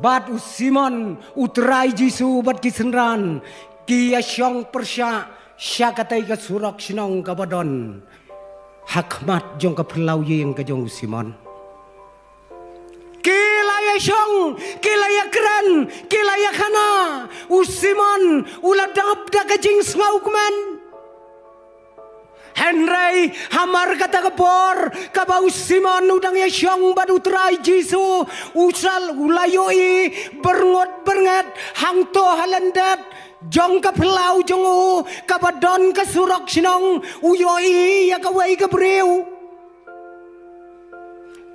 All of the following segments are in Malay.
bat usimon utrai jisu bat kisenran kia syong persya syakatai ka surak sinong kabadon hakmat jong ka perlau yeng ka jong usimon kilaya syong kilaya keren kilaya kana usimon uladap da ka jing sngau kuman Henry hamar kata kepor kabau simon udang ya syong badu trai jisu usal ulayoi berngot bernget hang to halendat jong ka pelau jongu kabadon ka surok sinong uyoi ya kawai ka breu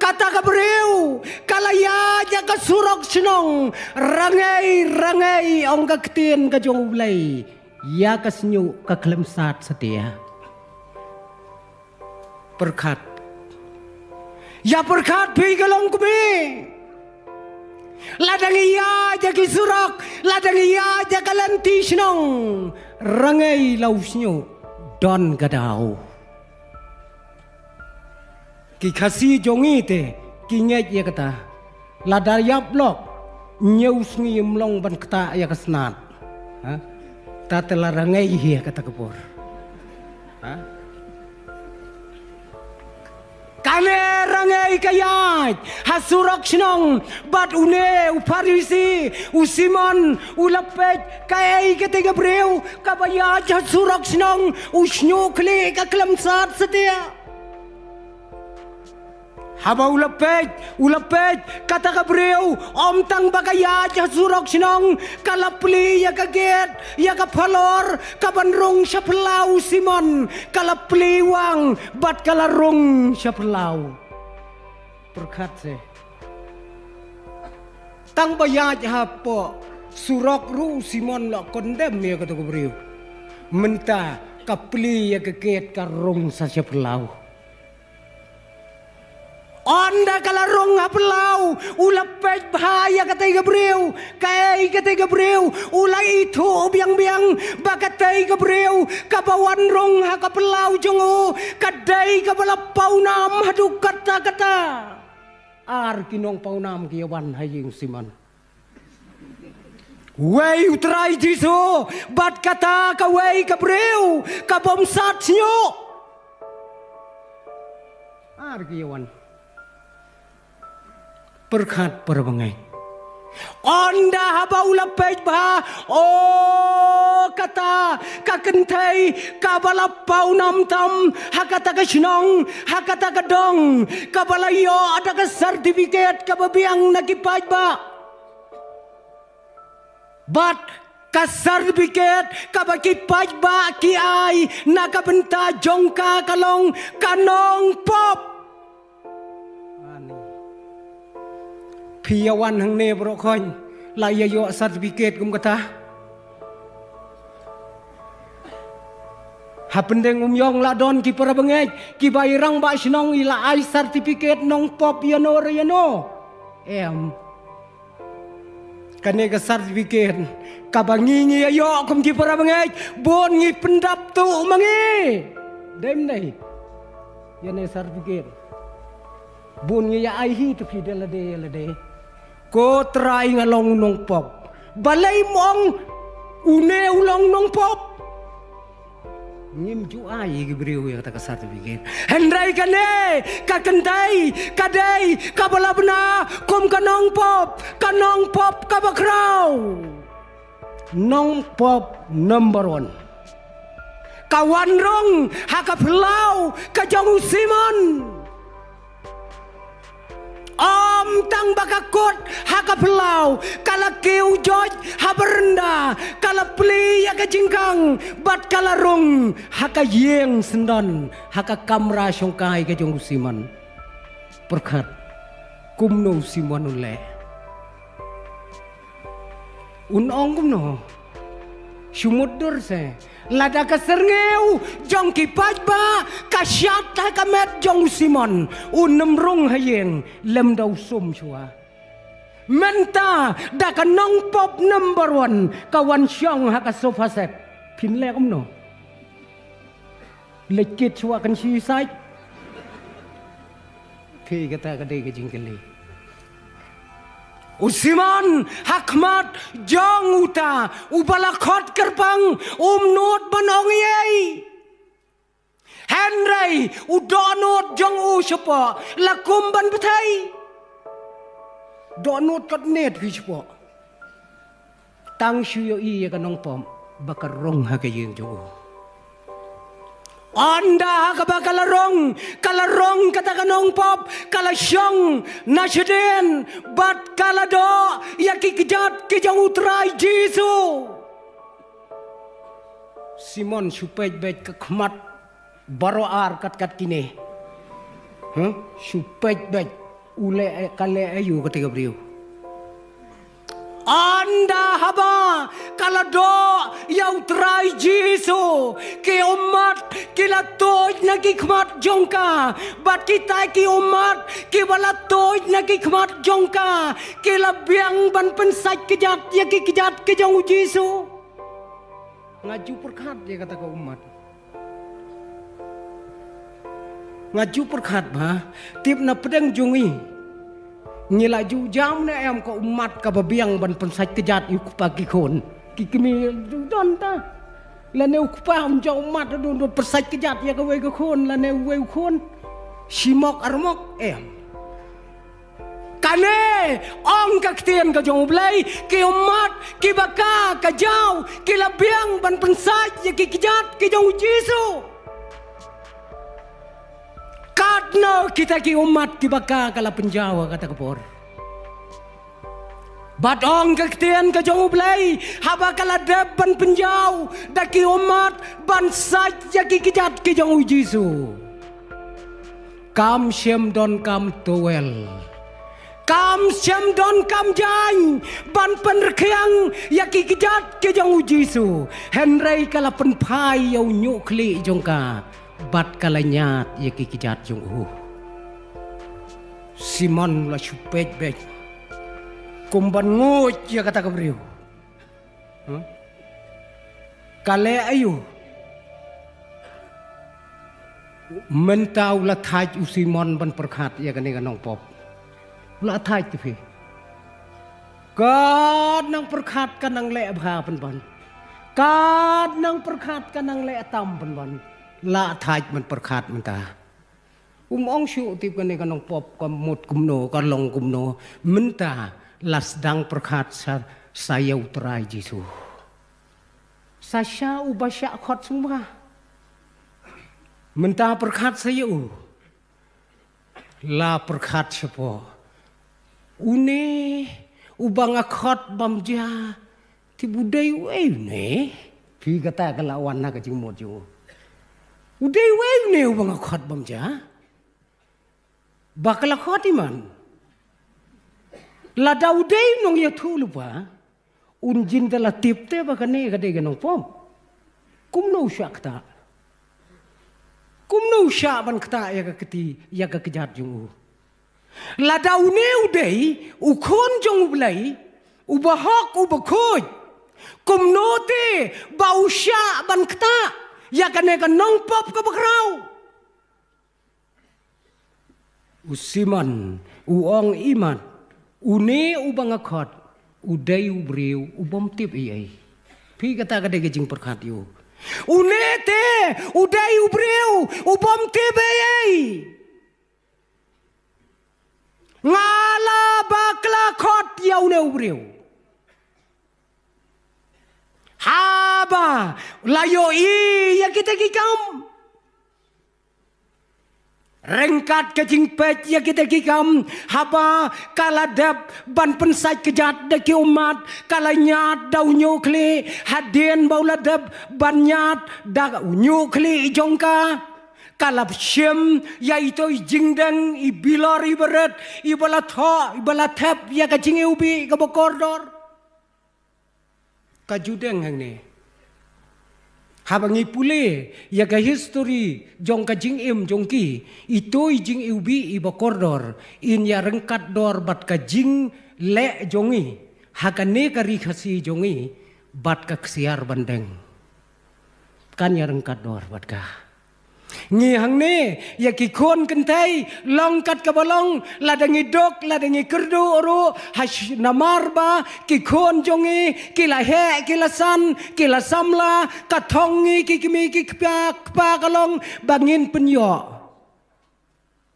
kata ka breu kalaya ya ka surok sinong rangai rangai ong ka ketien ka jong ulai ya ka senyu ka klemsat setia berkat ya berkat pi galong kumi ladang iya jagi surak ladang iya jagalanti sinong rangai lausnyo don gadau ki khasi jongi te ki ngej ya kata ladayap lok nyeus ngim long ban kata ya kasnat ha ta telah rangai ya kata kepor ha kane rangai kayat hasurok sinong bat une uparisi usimon ulapet kai ketiga breu kabaya hasurok sinong usnyo kle ka klamsat setia haba ulapet kata ka breu om tang bagaya hasurok sinong kalapli ya kaget ya kapalor kabanrong sa pelau simon kalapli wang bat kalarong sa pelau berkat se tang bayaj hapo surok ru simon la kondem ya kata ka breu menta kapli ya kaget karong sa pelau onda kalarong hapelau ulapet bahaya katai gabreu kai katai gabreu ulai itu biang-biang bakatai gabreu kabawan rong hakapelau jongo kadai kabalapau nam hadu kata-kata ar kinong paunam kiyawan haying siman wei utrai jisu bat kata ka wei gabreu kabomsat sinyo ar kiyawan berkat berbengai onda haba ulapet bah oh kata kakentai kabalapau nam tam hakata ka sinong hakata ka dong kabalayo ada ka sertifikat kababiang nakipaj ba bat ka sertifikat kabakipaj ba ki ay nakabenta jongka kalong kanong pop piawan hang ne bro khon la ya yo certificate kum kata ha pendeng yong la don ki para bengej ki bairang ba sinong ila ai certificate nong pop yano rayano em kane ka certificate ka bangi yo kum ki para bengej bon ngi pendap tu mangi dem nei yane certificate bon ngi ya ai hi tu fi de la de ko try ngalong nong pop balay mong une ulong nong pop ngim ju ai gibriu ya ta ka certificate hendrai kane kakendai kadai kabalabna kom kanong pop kabakraw nong pop number 1 kawan rong hakaplau kajong simon om tang bakakot hakapelau kala keu joj haberenda kala pli ya kajingkang bat kala rong hakayeng sendon hakakamra syongkai kajong siman perkat kumno simon ule unong kumno sumudur se lada kaserneu jong kipaj ba kasyat kamet jong simon unemrung hayeng lem dau sum chua menta da kanong pop number 1 kawan syong haka sofa set pin le kumno lekit chua kan si sai phi kata kadai ke jingkeli Usiman hakmat jong uta ubalakot kerpang not banong yei. Henry udonot jong u siapa lakum ban betai. Donot kat net ki siapa. Tang shuyo iya kanong pom bakar rong hakayeng jong u. Anda kabakarong kalarong katakanong pop kalasyong nasyaden bat kalado yaki kejat kejang utrai Jesu. Simon supaya baik kekmat baroar kat kini. Supaya baik ule kale ayu ketika beliau. Anda haba kalado yang terai Jesu ke umat kila toj nagi kmat jongka bat kita ki umat ki bala toj nagi kmat jongka kila biang ban pensai kejat ya ki kejat ke jong Jesu ngaju perkat dia kata ke umat ngaju perkat ba tip na pedang jongi ngila ju jam na em ko umat ka babiang ban pensai kejat yu pagi kon kikimi don ta la ne ukpa um ja umat do pensai kejat ya ka we ka kon la ne we kon simok armok em kane ong ka ktien ka jong blai ki umat ki baka ka jau ki la biang ban pensai ya ki kejat ki jong Jesu Kadno kita ki umat ki baka kala penjawa kata kepor. Badong kektian ke jong ublay haba kala depan penjau daki umat ban saja ki kijat ki jong Jesu. Kam shem don kam towel. Kam shem don kam jang ban penrekiang ya ki kijat ki jong Jesu. Henry kala penpai yau nyukli jongka. Bat kalanyat ya kikijat jong Simon la supet bek kumban ngut ya kata kebriu kale ayu mentau la thaj u Simon ban perkhat ya kane kanong pop la thaj tu kad nang perkhat kanang le bha ban kad nang perkhat kanang le tam ban la thaj man perkhat man ta ong shu tip kan kanong pop kam mut kumno kan long kumno menta las dang perkhat saya utrai Jesu sasha ubasya khot semua menta perkhat saya la perkhat sepo une ubang khot bamja ti budai we ne phi kata kalawan na ka jimot jo Uday way ne ubang khot bamja. Bakal khot iman. Lada uday nong ya thulu ba. Unjin dala tipte bakane kade ganong pom. Kumno syakta. Kumno syaban kta ya keti ya kejat jung. Lada une uday ukon jong ublai ubahok ubakoj. Kumno te bau syaban kta. Ya kane ka nong pop ka bakraw. Usiman, uong iman, une ubang akot, uday ubriw, ubom tip iyay. Pi kata kada gajing perkat yu. Une te, uday ubriw, ubom tip iyay. Ngala bakla kot yaw ne ubriw. Haba layo iya kita kikam rengkat kejing pet ya kita kikam haba kaladap ban pensai kejat daki umat kalanyat dau nyukli hadien bauladap ban nyat dak nyukli jongka kalap syem yaitu jingdeng ibilor ibarat ibalat ya kajing ubi kabokordor kajudeng hang ni habangi pule ya ka history jong ka jing im jong ki ito jing ubi iba kordor in ya rengkat dor bat ka jing le jongi hakane kari khasi jongi bat ka ksiar bandeng kan ya rengkat dor bat ka Ngihang ni ya ki kon kentai long kat ka balong ladangi dok ladangi kerdu oro hash namarba ki kon jongi ki la he ki la san ki la samla ka thongi ki kimi ki pa kalong bangin penyo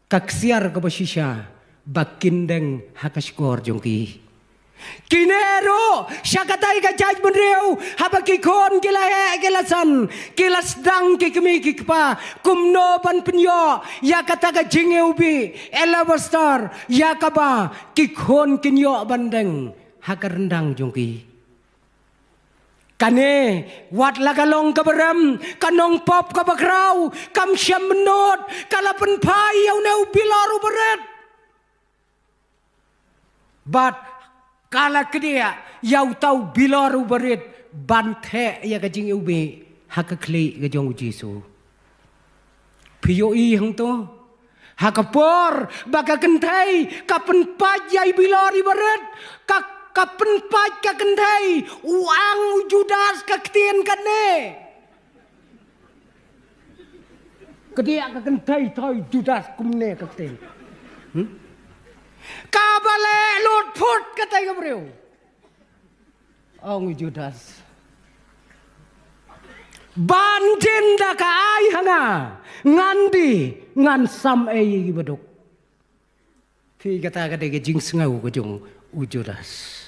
kaksiar ka basisya bakindeng hakaskor jongki Kinero syakatai ka jaj benreu habaki kon kila he kila san kila sedang kikmi kikpa kumno pan penyo ya kata ka jingeu bi elabastar ya kaba kikon kinyo bandeng hakar rendang jongki kane wat lagalong kabaram kanong pop kabakraw kam syam menot kalapan pai yaw neu bilaru beret but kala kedia yau tau bilaru berit banthe ya kajing ube hakakli kajong Jesu piyo i hang to hakapor baka kentai kapen pajai bilari berit kapen paj ka kentai uang Judas ka ketien kane kedia ka kentai toy Judas kumne ka ketien kabale lut put katai kabreu ong Judas banjin da ka ai hanga ngandi ngan sam ei baduk phi kata ka de jing sngau ko jong Judas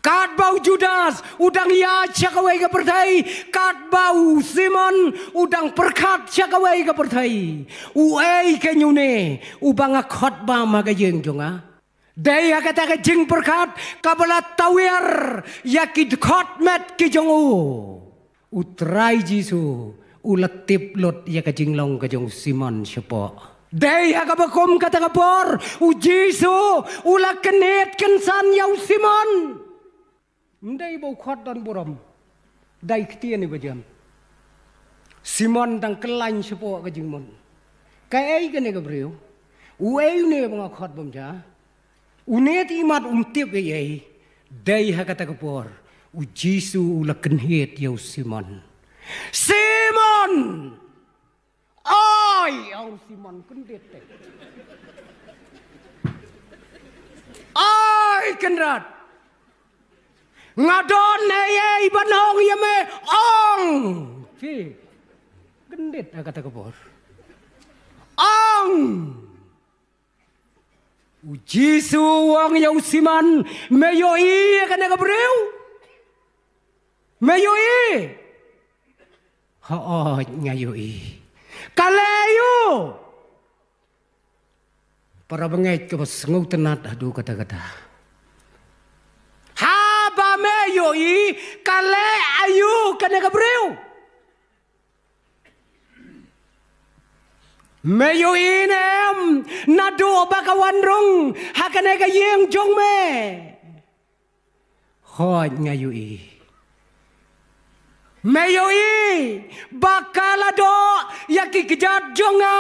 kat bau Judas udang ya chakawai ka perthai kat bau Simon udang perkat chakawai ka perthai uai ka nyune ubanga khot ba ma ka yeng jonga dei kata ka jing perkat kabala tawir yakid khot met ki jongu utrai Jesu ulatip lot ya ka jing long ka jong Simon syapo dei ka bakom kata ka por u Jesu ula kenet kensan yau Simon Mendai bau khot dan buram dai ketien ni bajam Simon dang kelain sepo ka jingmon kai ka ne ka breu uei ne bang khot bamja unet imat umtip ye dai ha kata ka por u Jesu ula kenhet yau Simon oi au Simon kendet oi kenrat ngadon ye banong ye me ong fi gendit kata kebor ong Jesu wong yau Simon meyoi kana kabreu meyoi ha ngayoi kaleyo para bengait ke sengau tenat adu kata-kata ba me yoi kale ayu kana kabreu me yoi nem nado bakawan rong hakane ka yeng jong me hoi ngayui me yoi bakalado yaki kejat jonga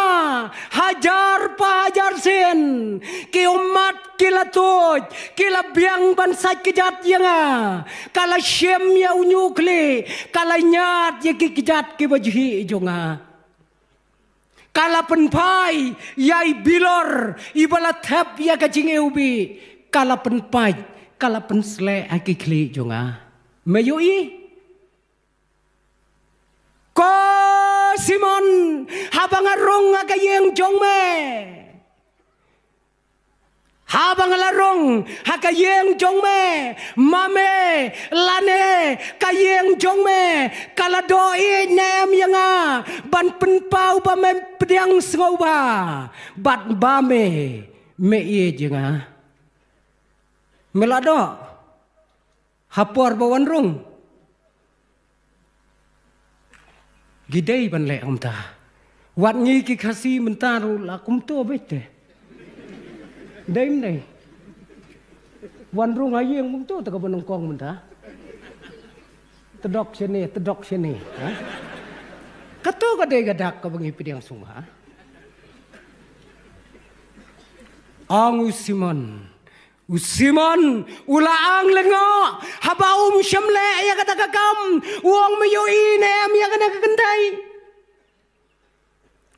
hajar pahajar sen ki umat kila tuj kila biang bansat kejat yanga kala syem ya unyukli kala nyat yaki kejat ki bajhi jonga kala penpai yai bilor ibala thap ya kajing eubi kala penpai kala pensle akikli jonga me yoi ko Simon habang arong agayeng jong me habang larong hakayeng jong me mame lane kayeng jong me kala doi nem yanga ban penpau ba me pediang sngau ba bat ba me ye jenga melado hapor bawan rong gidei ban le amta wat ngi ki khasi mentaru la kum to bete dei wan rung ayeng mum to ta ka banong kong menta tedok sini ha kato ka dei gadak ka bangi pidiang sunga ang Simon ulaang lengo habaum syamle ya kata kakam uang meyo inem ya kena kekendai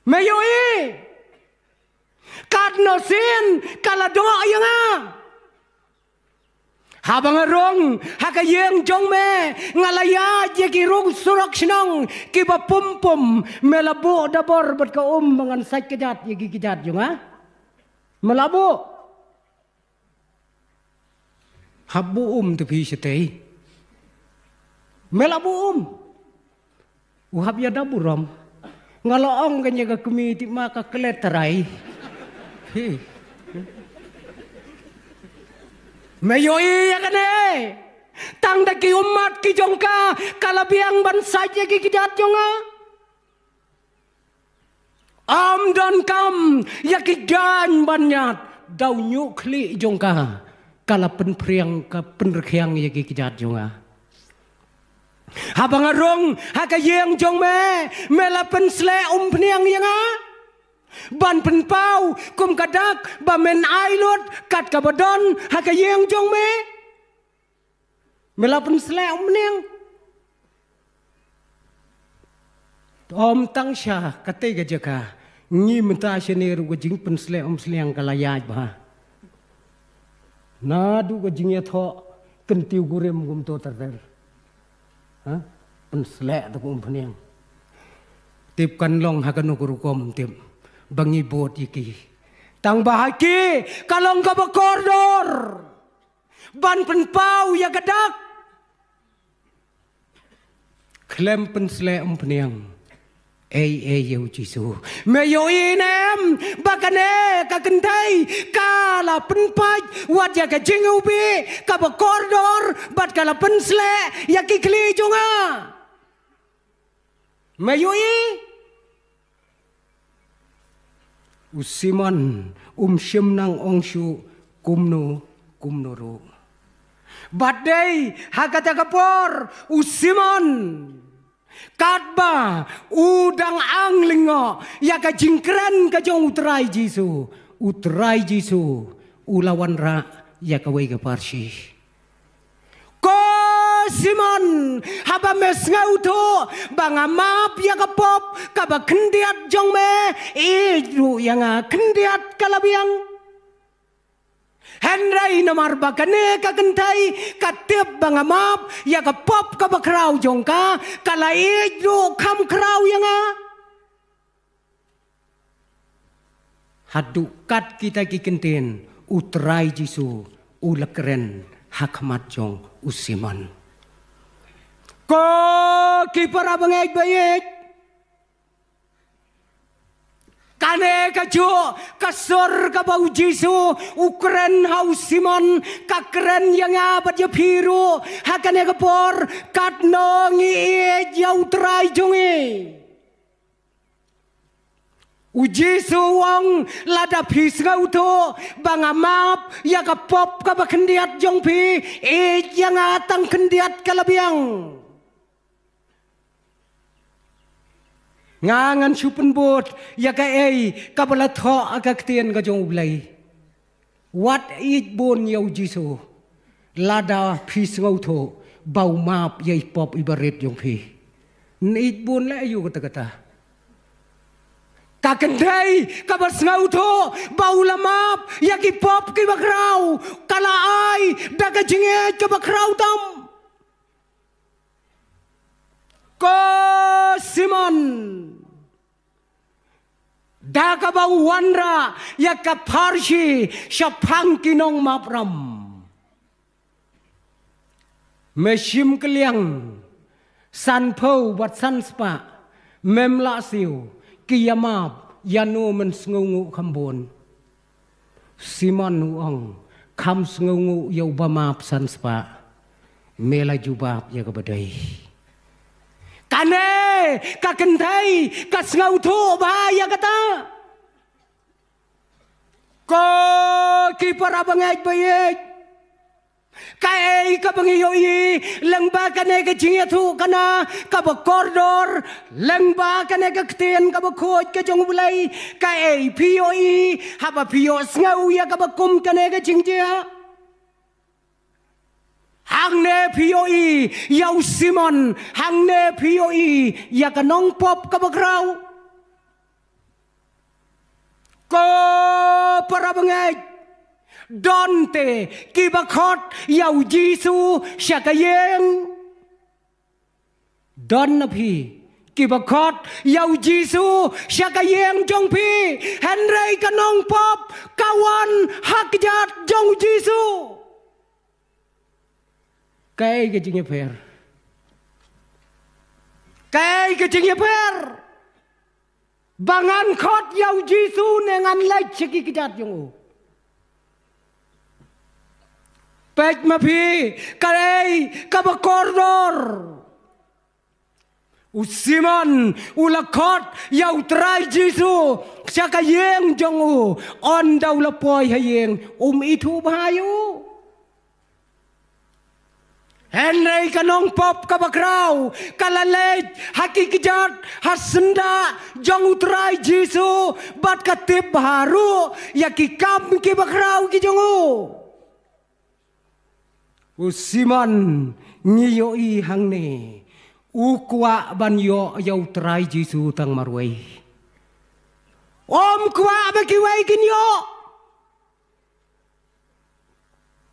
Mayoi kat no sin kala do yang habang arong hakayeng jong me ngalaya jeki rong surak senang kiba pum melabo dabor bat ka mangan sak kejat yegi kejat jong melabo habu tu pi setei melabo uhab ya daburam ngaloong kanya ka kumiti maka keleterai Mayoi ya kane tang daki umat ki jongka kalabiang bansa ki kidat jonga am dan kam ya ki dan banyat dau nyukli jongka kala penpriang ka penrekyang ya ki kidat jonga habang arong hakayeng jong mela pensle pniang yanga ban penpau kum kadak bamen ailot kat kabadon hakayeng jong mela pensle pniang om tangsha kate gajaka ngi menta shenir gojing pensle sliang kalayaj ba nadu gojing ya tho kentiu gurem gum to ter pensle tu pniang tip kan long hakanu gurukom tip bangi bot iki tang bahaki kalong ka bakordor ban penpau ya gadak klem pensle pniang yau jisu meyo inem bakane ka kentai kala penpaj wat ya ka jingubi ka bakordor bat kala pensle ya kikli junga meyo usiman syemnang ongshu kumnoro badai hakata kapor usiman katba udang anglingo ya ka jingkran ka jong utrai jisu ulawan ra ya ka wei ka parsi ko simon haba mes ngauto banga map ya ka pop ka ba kendiat jong me iru yang kendiat kalabiang Henry nomor bakane ka kentai katip banga map ya ka pop ka bakrau jongka kala iru kam krau yang hadukat kita ki kenten utrai jisu ulakren hakmat jong usiman ko ki para bangay bayik kane kajo kasor ka bau jisu ukren hausiman kakren yang abat ya piru hakane kapor katnongi jau trai jongi ujisu wong lada pis ngauto banga map ya ka pop ka bakendiat jong pi yang atang kendiat kalabiang ngangan supen bot ya ka kabala tho akaktian ka jong ulai what it bon yau jisu lada phis ngauto bau map yai pop ibaret jong phi nit bon la ayu kata kakendai kabas ngauto bau lamap ya ki pop ki bakrau kala ai daga jinget ka bakrau tam ko simon daga bau wanra ya ka parsi syapang kinong mapram mesim keliang san po wat san spa memla siu kiyamap yanu men sngungu kambon simon nuang kam sngungu yau bamap san spa mela jubab ya kabadai kane kakentai kasngau tu bahaya kata ko kipar abangai bayik kai ka bangiyoi lengba kane ka jingya tu kana ka bakordor lengba kane ka ktien ka bakot ka jong bulai kai pioi haba pio snau ya ka bakum kane ka jingja hangne pioi yau simon hangne pioi ya ka nong pop ka bakrau para bangay donte kibakot yaw Jisu syakayeng don na phi kibakot yaw Jisu syakayeng jong phi Henry kanong pop kawan hakjat jong Jisu cái ching per cái ching per bangan khot yaw Jisu nengan lai chiki kijat jong pek ma phi kare kabakordor usiman ulakot yaw trai Jisu syakayeng jong on daw lapoy hayeng itu bahayu Henry kanong pop kabakraw kalalej hakikijat hasenda jong utray Jisu bat katip baharu yakikam kibakraw kijongu usiman ngiyoi hangne ukwa banyo yaw utray Jisu tang marway om kwa bakiway kinyo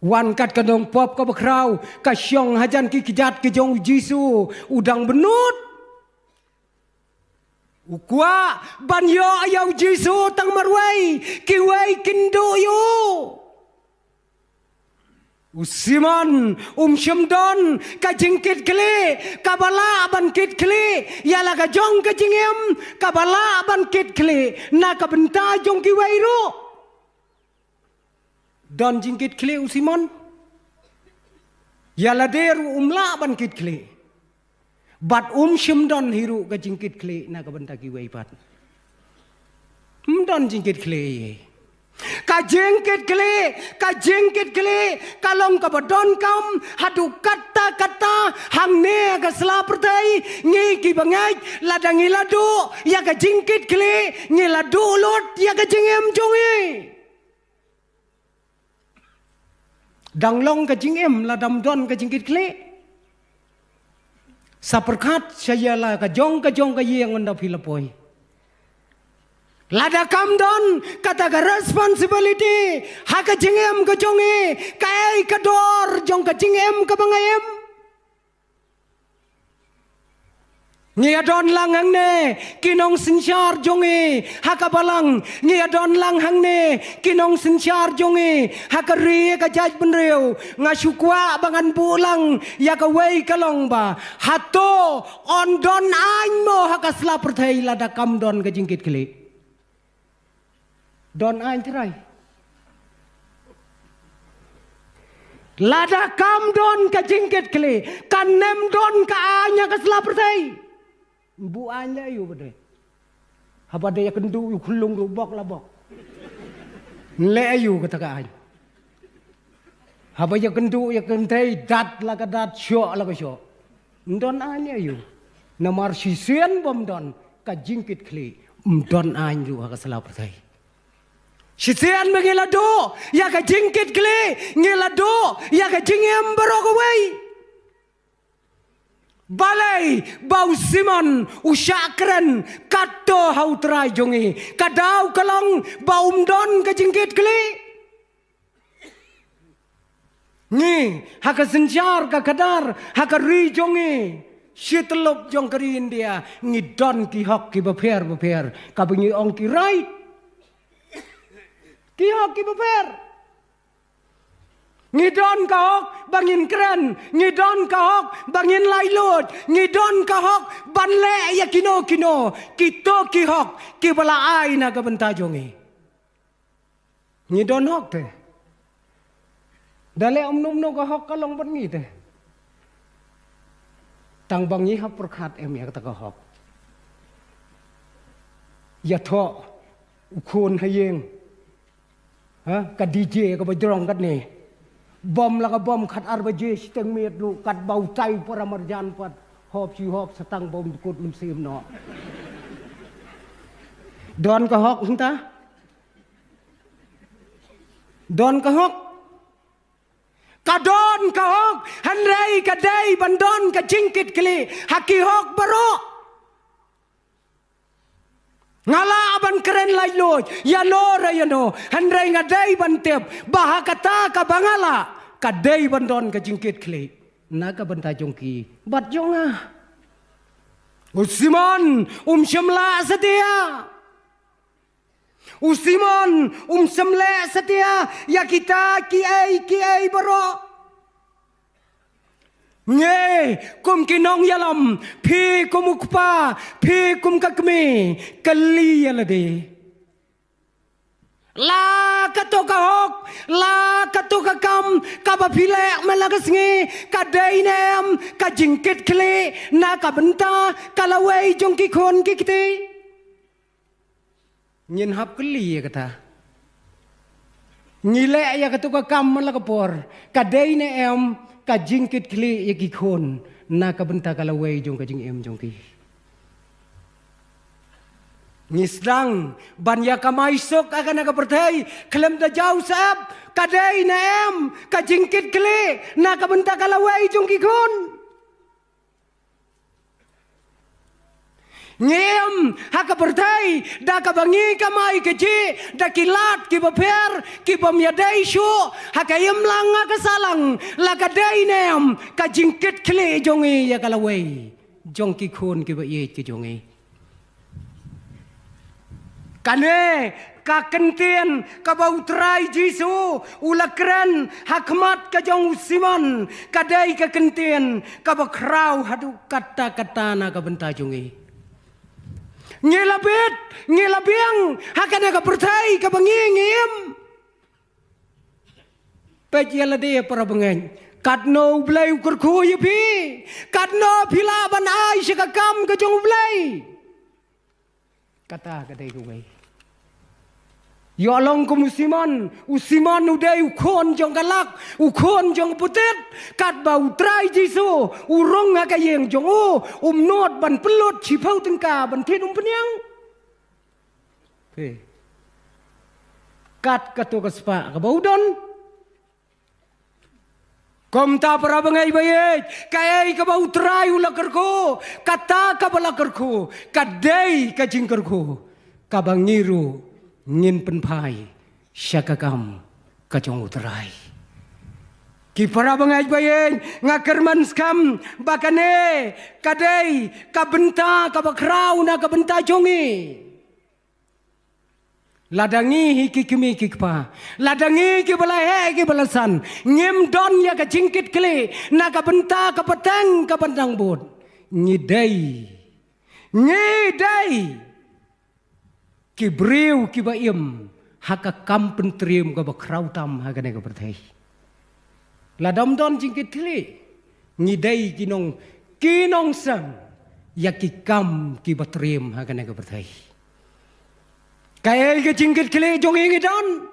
wan kat kanong pop ka bakraw kasyong hajan kikijat kijong Jisu udang benut ukwa banyo ayaw Jisu tang marway kiway kinduyo usiman syamdon kajingkit kli kabala ban kit kli yala kajong kajingem kabala ban kit kli na kabenta jong kiway ro don jingkit kli usimon yala deru umla ban kit kli bat syamdon hiru ka jingkit kli na ka banta ki weipat don jingkit kli ka jingkit kli kalong ka badon kam hadu kata hangne ka slapertai ngi ki bangai ladang iladu ya ka jingkit kli ngi ladu lot ya ka jingem jongi danglong ka jingem la damdon ka jingkit kle saperkat sayala ka jong ka yeng onda philapoy lada kamdon kata ka responsibility ha ka jingem ka jonge kai ka dor jong ka jingem ka bangayem ngia don lang hang ne kinong sinchar jonge hakabalang ngia don lang hang ne kinong sinchar jonge hakari ka jaj benreu ngasukwa bangan bulang ya ka wei kalong ba hato on don ain mo hakasla perthai lada kam don ka jingkit kli don ain trai lada kam don ka jingkit kli kanem don ka anya kasla perthai bu anya yu bade habade ya kendu yu khulung yu bok la bok le yu kata ka ai haba ya kendu ya kentai dat la ka dat syo la ka syo ndon anya yu namar sisen bom don ka jingkit kli don an yu ka sala pertai sisen mengila do ya ka jingkit kli ngila do ya ka jingem barok wei balai bau simon usakren kato hautrai jongi kadau kalong baum don ka jingkit kli ni haka senjar ka kadar haka ri jongi sitlop jong kari India ngi don ki hok ki beper ka bengi ong ki right ki hok ki beper ngidon ka hok bangin keren ngidon ka hok bangin lailot ngidon ka hok banle ya kino kito ki hok ki bala ai na ka benta jongi ngidon hok te dale om num ka hok kalong ban ngi te tang bangi hap perkhat em ya ka hok ya tho ukun hayeng ha ka DJ ka bajrong kat ni bom laka bom khat arbaje steng met lu kat bau tai para marjan pat hop si hop setang bom kut lum sim no don ka hok hunta don ka hok kadon ka hok hanrei ka dei bandon ka jingkit kli haki hok baro ngala aban keren lai loy ya no ra ya no handrai ngadai ban tep bahakata ka bangala ka dei ban don ka jingkit kle na ka banta jongki bat jonga Usimon semla setia Usimon semle setia ya kita kiai baro Nge kum kinong yalam pi kumukpa pi kum kakme kali yalade La katoka hok la katoka kam kabapile malagasngi kadainem kajingkit kle na kabenta kalawai jongki kon kikte nyin hap kali kata ngile ya katoka kam malagapor kadainem kajingkit kle yakikon na kabenta kalawai jong kajing em jongki Ngisdang banya kamaisok akan naga pertai kelem da jauh sab kadai naem kajingkit kle na kabenta kalawai jong kikon ngem haka pertai da kabangi kamai keji da kilat ki baper ki bamyadai shu haka yemlang kasalang la kadai naem kajingkit kle jongi ya kalawai jong kikon ki ba ye ki jongi Kane kakentian kabautrai Jisu ulakren hakmat kajong usiman kadai kakentian kabakrau hadu kata-kata na kabentajungi ngelabet ngelabiang hakana kapertai kabangingim pejyalade para bengen kadno blai ukurku yepi kadno pilaban ai sikakam kajong blai kata kadai kuwai yo long kumusiman usiman udai ukon jong galak ukon jong putet kat bau trai Jisu urong akayeng jong not ban pelot cipau tengka ban tin penyang kat katu kaspa ka bau don Komta para bangai bayet kaya ka bau trai ulakerko kata ka balakerko kadai ka jingkerko ka bangiru ngin penpai syakakam ka jong utrai ki para bangai bayet ngakerman skam bakane kadai ka benta ka bakrau na ka benta jongi Ladangi hiki kimi kikpa ladangi ki balahe ki balasan ngem don ya ka jingkit kle na ka benta ka petang ka pandang bot ngidai ki brew ki baim haka kam pentrium ka bakrau tam haka ne ka perthai ladam don jingkit kle ngidai kinong sang ya ki kam ki batrium haka ne ka perthai Kaya ke jingkit kele jong ingi don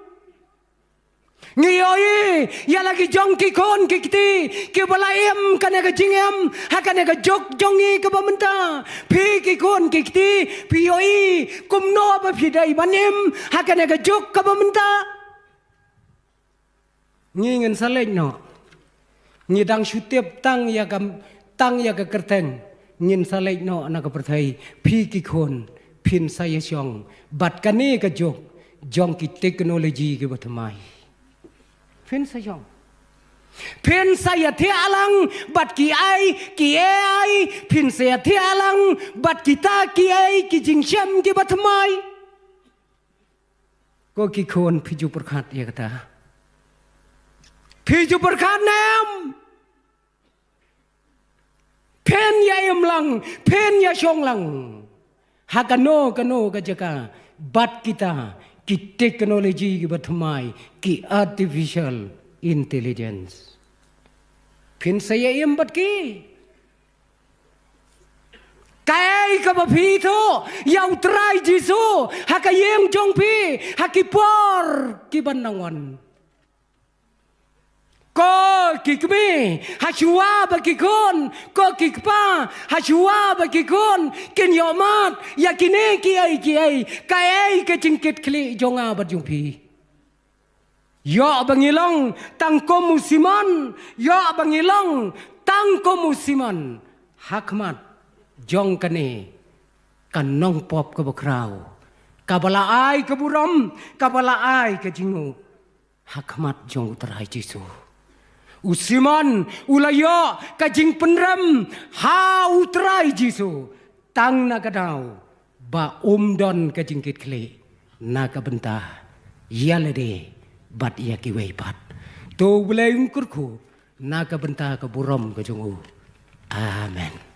ngiyoi ya lagi jong kikon kikti ke balaim kana ke jingem hakana ke jok jongi ke bamenta pi kikon kikti pioi kumno ba pidai banim hakana ke jok ke bamenta ngingen saleng no ngidang syutip tang ya ke kerteng ngin saleng no na ke perthai pi kikon Pin saya siang bat kane ka jong ki teknologi ke batamai pin sayang pin saya ti alang bat ki ai pin saya ti alang bat kita ki ai ki jingsyam ke batamai ko ki kon piju perkhat ya kata piju perkhat nam pen ya emlang pen ya syonglang Hakano kajaka bat kita ki teknologi ki bathmai ki artificial intelligence pin saya em bat ki kai ka bapito yau trai Jisu hakayem jongpi hakipor ki banangon ko kikme hashua bakikon ko kikpa hashua bakikon ken yomat yakine kiai kai ke jingkit kli jonga barjungpi yo bangilong tangko musiman yo bangilong tangko musiman hakmat jong kane kanong pop ke bakrau Kabala ai ke buram, kabala ai ke jingu. Hakmat jong uterai Jisu. Usiman ulaya kajing penram ha uterai Jisu. Tang nagadau ba umdon kajing kit kle. Naga bentah yalade bat ia kiwei bat. To bulai ungkurku naga bentah ke buram ke jungu. Amen.